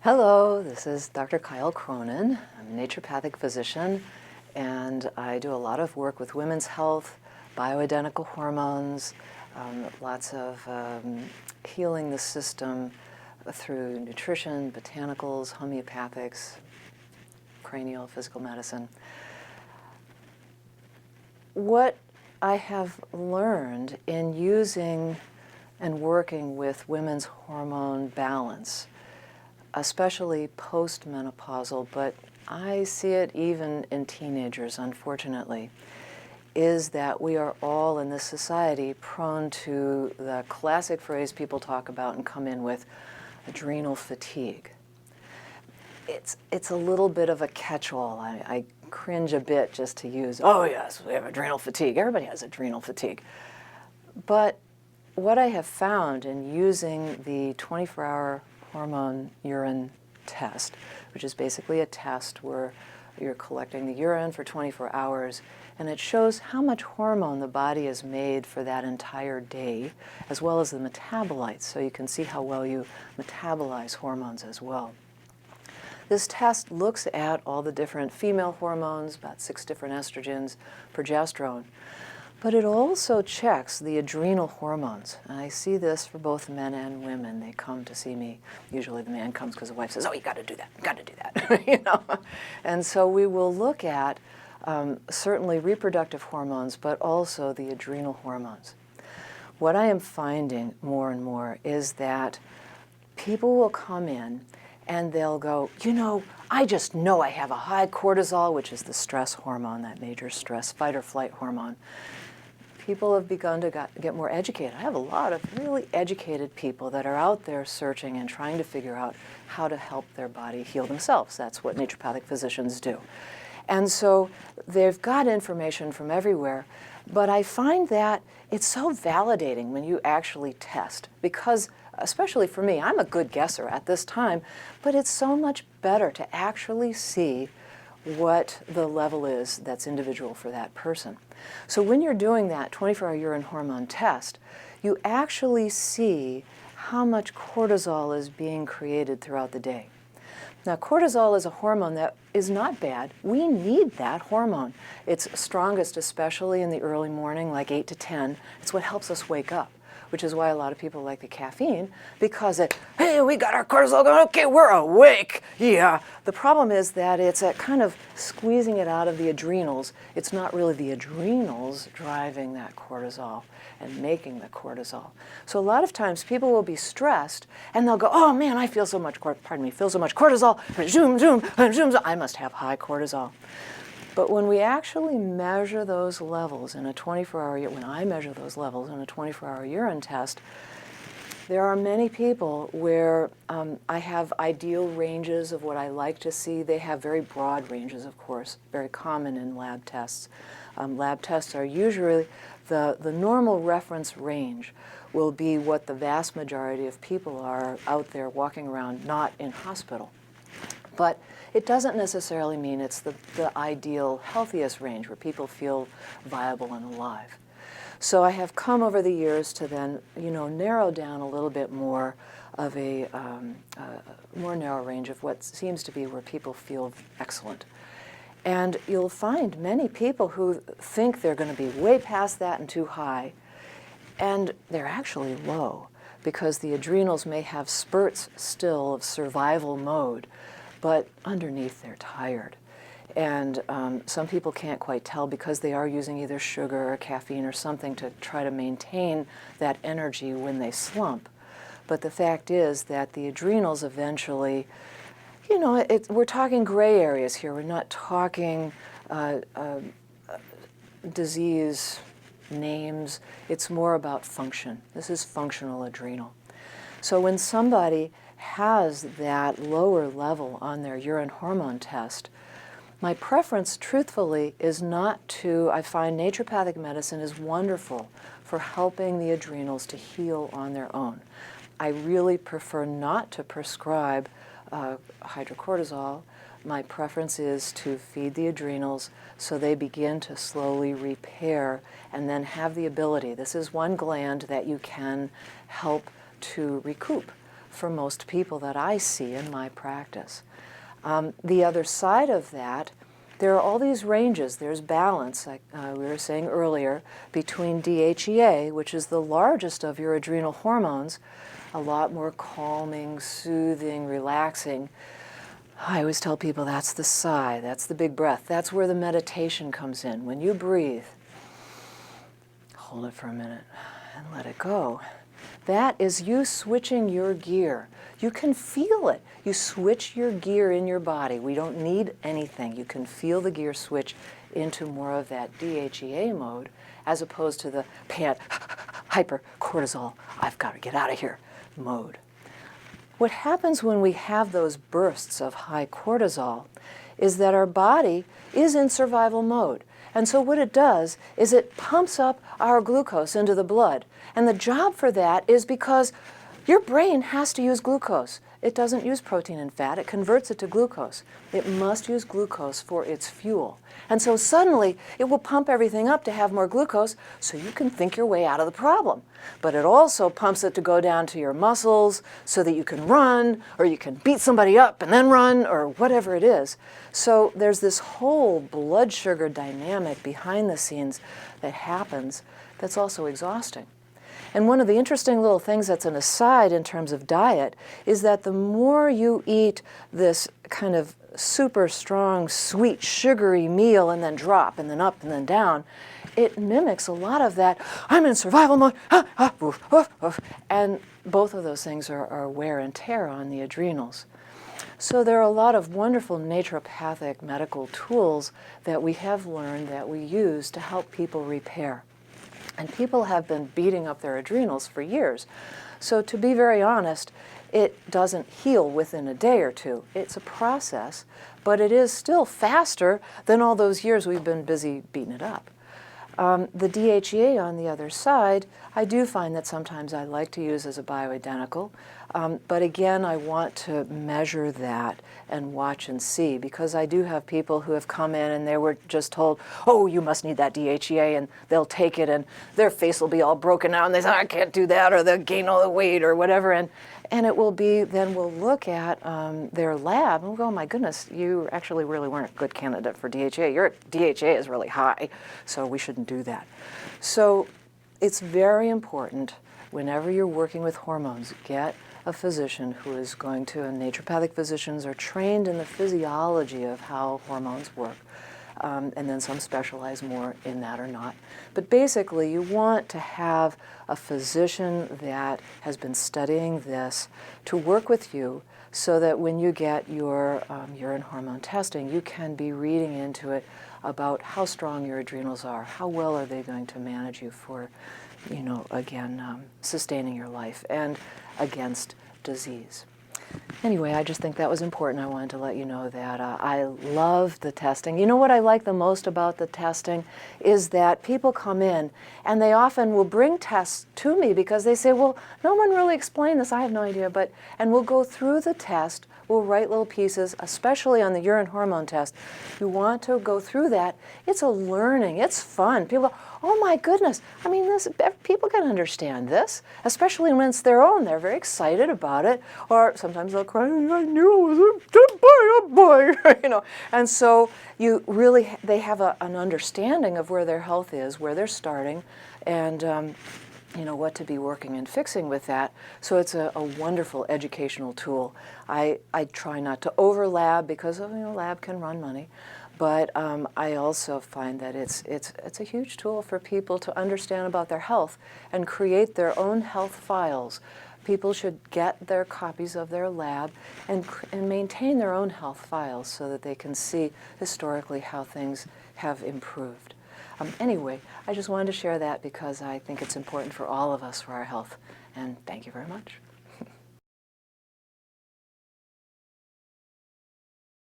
Hello, this is Dr. Cronin. I'm a naturopathic physician, and I do a lot of work with women's health, bioidentical hormones, lots of healing the system through nutrition, botanicals, homeopathics, cranial, physical medicine. What I have learned in using and working with women's hormone balance, especially postmenopausal, but I see it even in teenagers, unfortunately, is that we are all in this society prone to the classic phrase people talk about and come in with, adrenal fatigue. It's a little bit of a catch-all. I cringe a bit just to use, oh yes, we have adrenal fatigue. Everybody has adrenal fatigue. But what I have found in using the 24-hour hormone urine test, which is basically a test where you're collecting the urine for 24 hours, and it shows how much hormone the body has made for that entire day, as well as the metabolites, so you can see how well you metabolize hormones as well. This test looks at all the different female hormones, about 6 different estrogens, progesterone, but it also checks the adrenal hormones. And I see this for both men and women. They come to see me. Usually the man comes because the wife says, oh, you got to do that, you got to do that. You know? And so we will look at certainly reproductive hormones, but also the adrenal hormones. What I am finding more and more is that people will come in and they'll go, you know, I just know I have a high cortisol, which is the stress hormone, that major stress, fight or flight hormone. People have begun to get more educated. I have a lot of really educated people that are out there searching and trying to figure out how to help their body heal themselves. That's what naturopathic physicians do. And so they've got information from everywhere, but I find that it's so validating when you actually test, because especially for me, I'm a good guesser at this time, but it's so much better to actually see what the level is that's individual for that person. So when you're doing that 24-hour urine hormone test, you actually see how much cortisol is being created throughout the day. Now, cortisol is a hormone that is not bad. We need that hormone. It's strongest especially in the early morning, like 8 to 10. It's what helps us wake up, which is why a lot of people like the caffeine, because hey, we got our cortisol going, okay, we're awake, yeah. The problem is that it's at kind of squeezing it out of the adrenals. It's not really the adrenals driving that cortisol and making the cortisol. So a lot of times people will be stressed and they'll go, oh man, I feel so much, feel so much cortisol, zoom, zoom, zoom, I must have high cortisol. But when we actually measure those levels in a 24-hour, when I measure those levels in a 24-hour urine test, there are many people where I have ideal ranges of what I like to see. They have very broad ranges, of course, very common in lab tests. Lab tests are usually, the normal reference range will be what the vast majority of people are out there walking around, not in hospital. But it doesn't necessarily mean it's the ideal, healthiest range where people feel viable and alive. So I have come over the years to then, narrow down a little bit more of a more narrow range of what seems to be where people feel excellent. And you'll find many people who think they're going to be way past that and too high, and they're actually low because the adrenals may have spurts still of survival mode, but underneath they're tired. And some people can't quite tell because they are using either sugar or caffeine or something to try to maintain that energy when they slump. But the fact is that the adrenals eventually, we're talking gray areas here. We're not talking disease names. It's more about function. This is functional adrenal. So when somebody has that lower level on their urine hormone test, my preference, truthfully, is not to, I find naturopathic medicine is wonderful for helping the adrenals to heal on their own. I really prefer not to prescribe hydrocortisol. My preference is to feed the adrenals so they begin to slowly repair and then have the ability. This is one gland that you can help to recoup for most people that I see in my practice. The other side of that, there are all these ranges. There's balance, like we were saying earlier, between DHEA, which is the largest of your adrenal hormones, a lot more calming, soothing, relaxing. I always tell people that's the sigh, that's the big breath. That's where the meditation comes in. When you breathe, hold it for a minute and let it go. That is you switching your gear. You can feel it. You switch your gear in your body. We don't need anything. You can feel the gear switch into more of that DHEA mode as opposed to the pant, hyper, cortisol, I've got to get out of here mode. What happens when we have those bursts of high cortisol is that our body is in survival mode. And so what it does is it pumps up our glucose into the blood. And the job for that is because your brain has to use glucose. It doesn't use protein and fat. It converts it to glucose. It must use glucose for its fuel. And so suddenly it will pump everything up to have more glucose so you can think your way out of the problem. But it also pumps it to go down to your muscles so that you can run, or you can beat somebody up and then run, or whatever it is. So there's this whole blood sugar dynamic behind the scenes that happens that's also exhausting. And one of the interesting little things that's an aside in terms of diet is that the more you eat this kind of super strong, sweet, sugary meal and then drop and then up and then down, it mimics a lot of that, I'm in survival mode, and both of those things are wear and tear on the adrenals. So there are a lot of wonderful naturopathic medical tools that we have learned that we use to help people repair. And people have been beating up their adrenals for years. So to be very honest, it doesn't heal within a day or two. It's a process, but it is still faster than all those years we've been busy beating it up. The DHEA on the other side, I do find that sometimes I like to use as a bioidentical, but again, I want to measure that and watch and see, because I do have people who have come in and they were just told, oh, you must need that DHEA, and they'll take it and their face will be all broken out and they say, I can't do that, or they'll gain all the weight or whatever, and it will be, then we'll look at their lab and we'll go, oh my goodness, you actually really weren't a good candidate for DHEA. Your DHEA is really high, so we shouldn't do that. So it's very important whenever you're working with hormones, get a physician who is going to, and naturopathic physicians are trained in the physiology of how hormones work. And then some specialize more in that or not. But basically, you want to have a physician that has been studying this to work with you so that when you get your urine hormone testing, you can be reading into it about how strong your adrenals are, how well are they going to manage you for, you know, again, sustaining your life and against disease. Anyway, I just think that was important. I wanted to let you know that I love the testing. You know what I like the most about the testing is that people come in and they often will bring tests to me because they say, well, no one really explained this. I have no idea. And we'll go through the test. We'll write little pieces, especially on the urine hormone test. You want to go through that. It's a learning. It's fun. People go, oh my goodness. I mean, people can understand this, especially when it's their own. They're very excited about it. Or sometimes they'll cry, I knew I was a boy, you know. And so you really, they have an understanding of where their health is, where they're starting, and you know, what to be working and fixing with that. So it's a wonderful educational tool. I try not to over lab because, you know, lab can run money. But I also find that it's a huge tool for people to understand about their health and create their own health files. People should get their copies of their lab and maintain their own health files so that they can see historically how things have improved. Anyway, I just wanted to share that because I think it's important for all of us for our health. And thank you very much.